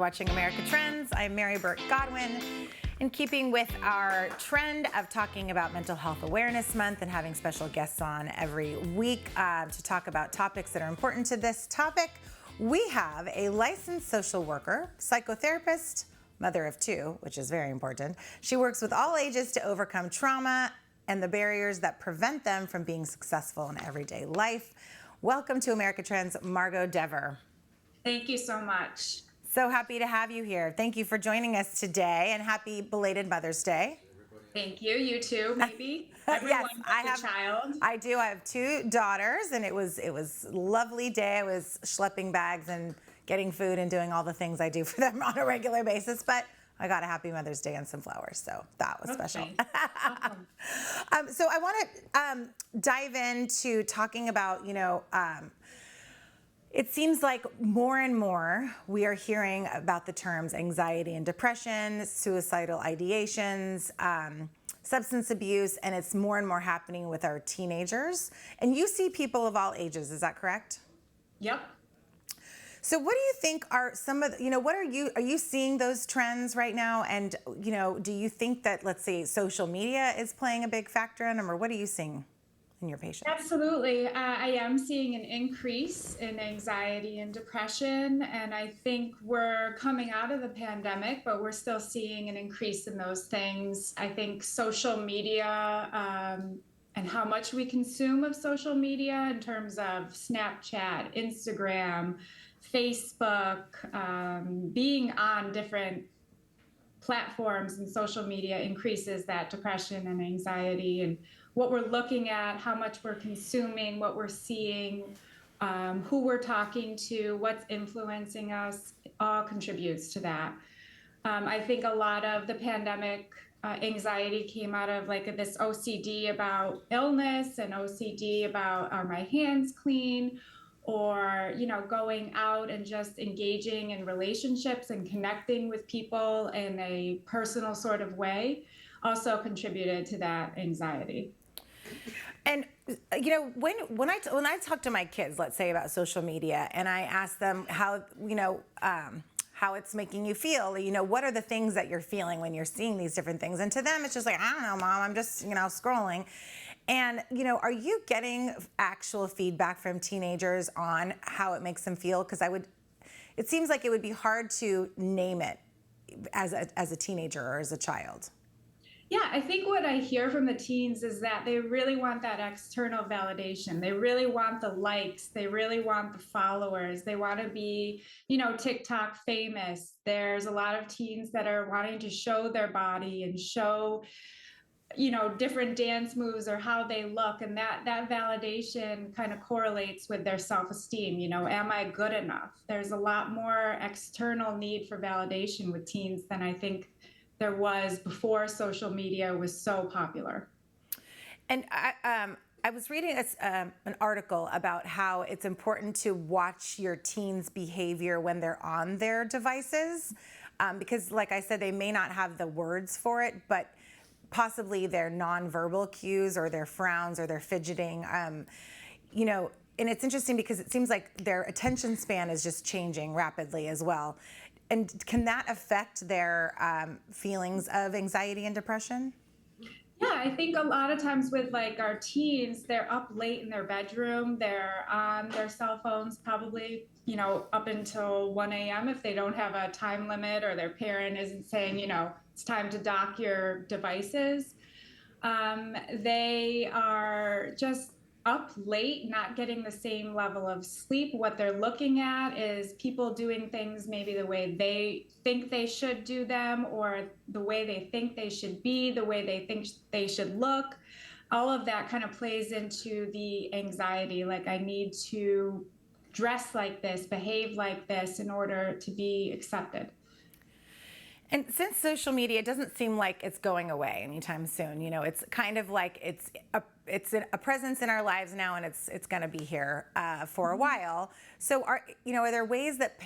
watching America Trends. I'm Mary Burt Godwin. In keeping with our trend of talking about Mental Health Awareness Month and having special guests on every week to talk about topics that are important to this topic, we have a licensed social worker, psychotherapist, mother of two, which is very important. She works with all ages to overcome trauma and the barriers that prevent them from being successful in everyday life. Welcome to America Trends, Margaux Dever. Thank you so much. So happy to have you here. Thank you for joining us today, and happy belated Mother's Day. Thank you. You too, maybe. Everyone Yes, has a child. I do. I have two daughters, and it was a lovely day. I was schlepping bags and getting food and doing all the things I do for them on a regular basis. But I got a happy Mother's Day and some flowers, so that was special. Awesome. So I want to dive into talking about, it seems like more and more we are hearing about the terms anxiety and depression, suicidal ideations, substance abuse, and it's more and more happening with our teenagers. And you see people of all ages, is that correct? Yep. So what do you think are some of the, what are you seeing those trends right now? And, do you think that, let's say, social media is playing a big factor in them, or what are you seeing in your patients? Absolutely. I am seeing an increase in anxiety and depression, and I think we're coming out of the pandemic, but we're still seeing an increase in those things. I think social media and how much we consume of social media in terms of Snapchat, Instagram, Facebook, being on different platforms and social media increases that depression and anxiety, and what we're looking at, how much we're consuming, what we're seeing, who we're talking to, what's influencing us, all contributes to that. I think a lot of the pandemic anxiety came out of like this OCD about illness and OCD about are my hands clean, or going out and just engaging in relationships and connecting with people in a personal sort of way also contributed to that anxiety. And when I talk to my kids, let's say, about social media, and I ask them how it's making you feel, what are the things that you're feeling when you're seeing these different things? And to them, it's just like, I don't know, Mom, I'm just scrolling. And are you getting actual feedback from teenagers on how it makes them feel? Because it seems like it would be hard to name it as a teenager or as a child. Yeah, I think what I hear from the teens is that they really want that external validation. They really want the likes. They really want the followers. They want to be, TikTok famous. There's a lot of teens that are wanting to show their body and show, different dance moves or how they look. And that validation kind of correlates with their self-esteem. Am I good enough? There's a lot more external need for validation with teens than I think there was before social media was so popular. And I was reading an article about how it's important to watch your teens' behavior when they're on their devices, because, like I said, they may not have the words for it, but possibly their nonverbal cues or their frowns or their fidgeting. And it's interesting because it seems like their attention span is just changing rapidly as well. And can that affect their feelings of anxiety and depression? Yeah, I think a lot of times with like our teens, they're up late in their bedroom. They're on their cell phones probably, up until 1 a.m. if they don't have a time limit or their parent isn't saying, it's time to dock your devices. They are just up late, not getting the same level of sleep. What they're looking at is people doing things maybe the way they think they should do them, or the way they think they should be, the way they think they should look. All of that kind of plays into the anxiety. Like, I need to dress like this, behave like this in order to be accepted. And since social media, it doesn't seem like it's going away anytime soon. It's kind of like it's a presence in our lives now, and it's going to be here for a while. So are there ways that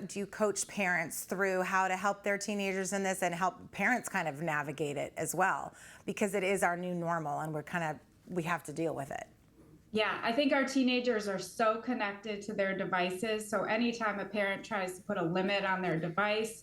do you coach parents through how to help their teenagers in this and help parents kind of navigate it as well? Because it is our new normal, and we have to deal with it. Yeah, I think our teenagers are so connected to their devices. So anytime a parent tries to put a limit on their device,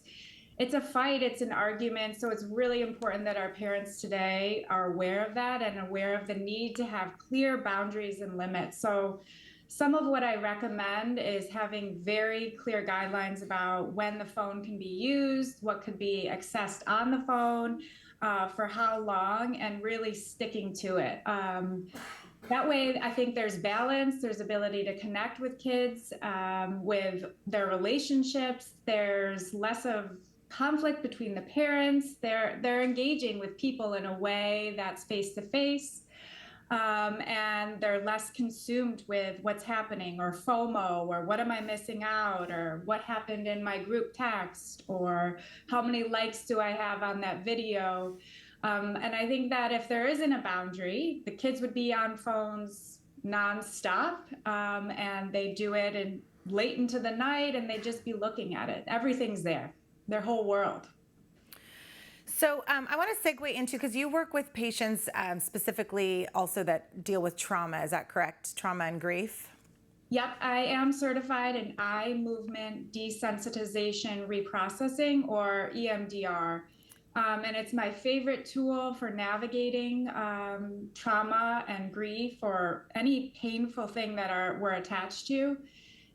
it's a fight, it's an argument. So it's really important that our parents today are aware of that and aware of the need to have clear boundaries and limits. So some of what I recommend is having very clear guidelines about when the phone can be used, what could be accessed on the phone, for how long, and really sticking to it. That way, I think there's balance, there's ability to connect with kids, with their relationships. There's less of conflict between the parents. They're engaging with people in a way that's face to face, and they're less consumed with what's happening, or FOMO, or what am I missing out, or what happened in my group text, or how many likes do I have on that video. And I think that if there isn't a boundary, the kids would be on phones nonstop, and they do it in late into the night, and they just be looking at it. Everything's there, their whole world. So I want to segue into, because you work with patients specifically also that deal with trauma, is that correct? Trauma and grief? Yep, I am certified in eye movement desensitization reprocessing, or EMDR. And it's my favorite tool for navigating trauma and grief, or any painful thing that we're attached to.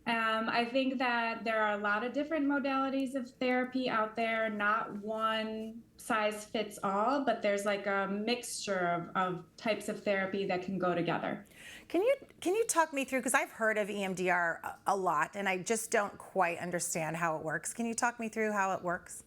I think that there are a lot of different modalities of therapy out there, not one size fits all, but there's like a mixture of types of therapy that can go together. Can you talk me through, because I've heard of EMDR a lot and I just don't quite understand how it works. Can you talk me through how it works?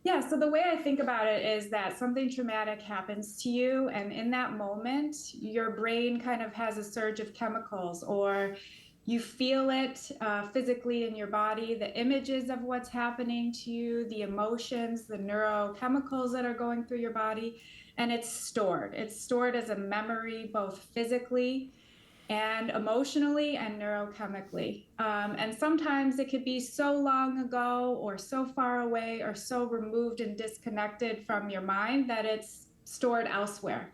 Yeah, so the way I think about it is that something traumatic happens to you, and in that moment, your brain kind of has a surge of chemicals, or you feel it physically in your body, the images of what's happening to you, the emotions, the neurochemicals that are going through your body, and it's stored. It's stored as a memory, both physically and emotionally and neurochemically. And sometimes it could be so long ago, or so far away, or so removed and disconnected from your mind that it's stored elsewhere.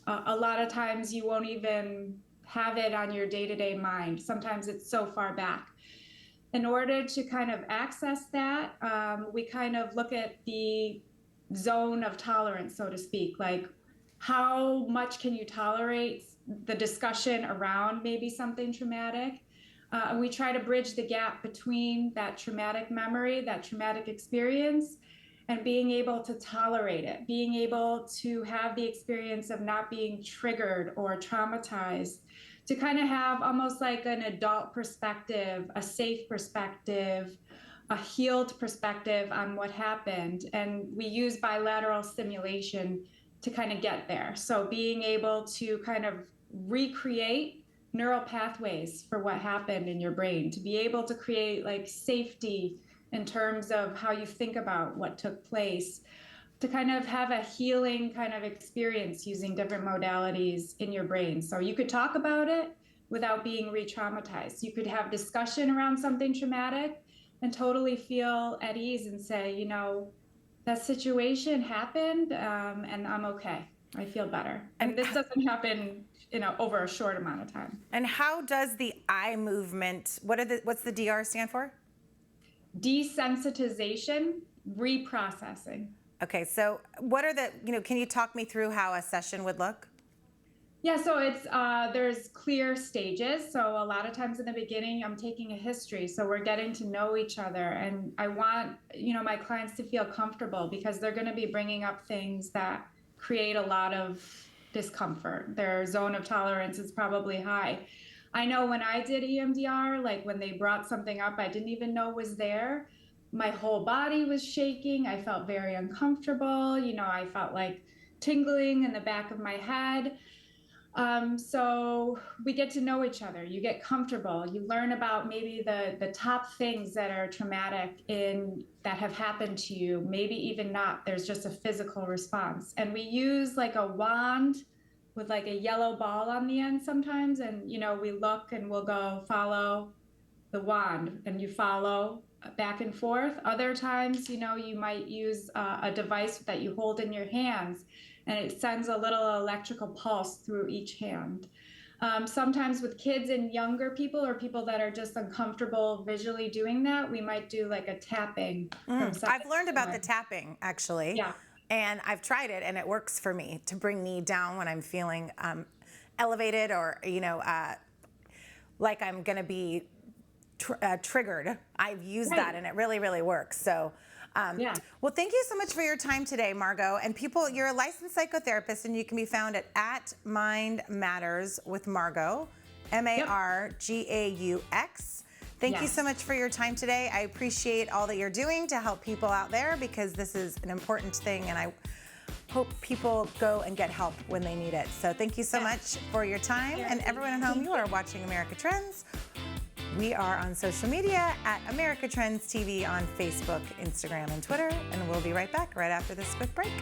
A lot of times you won't even have it on your day-to-day mind. Sometimes it's so far back. In order to kind of access that, we kind of look at the zone of tolerance, so to speak, like how much can you tolerate the discussion around maybe something traumatic. We try to bridge the gap between that traumatic memory, that traumatic experience, and being able to tolerate it, being able to have the experience of not being triggered or traumatized, to kind of have almost like an adult perspective, a safe perspective, a healed perspective on what happened. And we use bilateral stimulation to kind of get there. So being able to kind of recreate neural pathways for what happened in your brain, to be able to create like safety in terms of how you think about what took place, to kind of have a healing kind of experience using different modalities in your brain. So you could talk about it without being re-traumatized. You could have discussion around something traumatic and totally feel at ease and say, you know, that situation happened, and I'm okay. I feel better. And this doesn't happen, over a short amount of time. And how does the eye movement, what's the DR stand for? Desensitization, reprocessing. Okay, so what are can you talk me through how a session would look? Yeah, so it's there's clear stages. So a lot of times in the beginning, I'm taking a history. So we're getting to know each other, and I want my clients to feel comfortable, because they're going to be bringing up things that create a lot of discomfort. Their zone of tolerance is probably high. I know when I did EMDR, like when they brought something up I didn't even know was there, my whole body was shaking. I felt very uncomfortable. I felt like tingling in the back of my head. So we get to know each other. You get comfortable. You learn about maybe the top things that are traumatic that have happened to you. Maybe even not. There's just a physical response. And we use like a wand with like a yellow ball on the end sometimes. And, we look and we'll go follow the wand, and you follow back and forth. Other times, you might use a device that you hold in your hands, and it sends a little electrical pulse through each hand. Sometimes with kids and younger people or people that are just uncomfortable visually doing that, we might do like a tapping from side I've learned to about the side. tapping actually. Yeah. And I've tried it and it works for me to bring me down when I'm feeling elevated or, like I'm going to be triggered. I've used that and it really, really works. So, Yeah. well, thank you so much for your time today, Margaux. And people, you're a licensed psychotherapist and you can be found at Mind Matters with Margaux, Margaux. Thank you so much for your time today. I appreciate all that you're doing to help people out there because this is an important thing and I hope people go and get help when they need it. So thank you so much for your time. And everyone at home, you are watching America Trends. We are on social media at America Trends TV on Facebook, Instagram, and Twitter. And we'll be right back right after this quick break.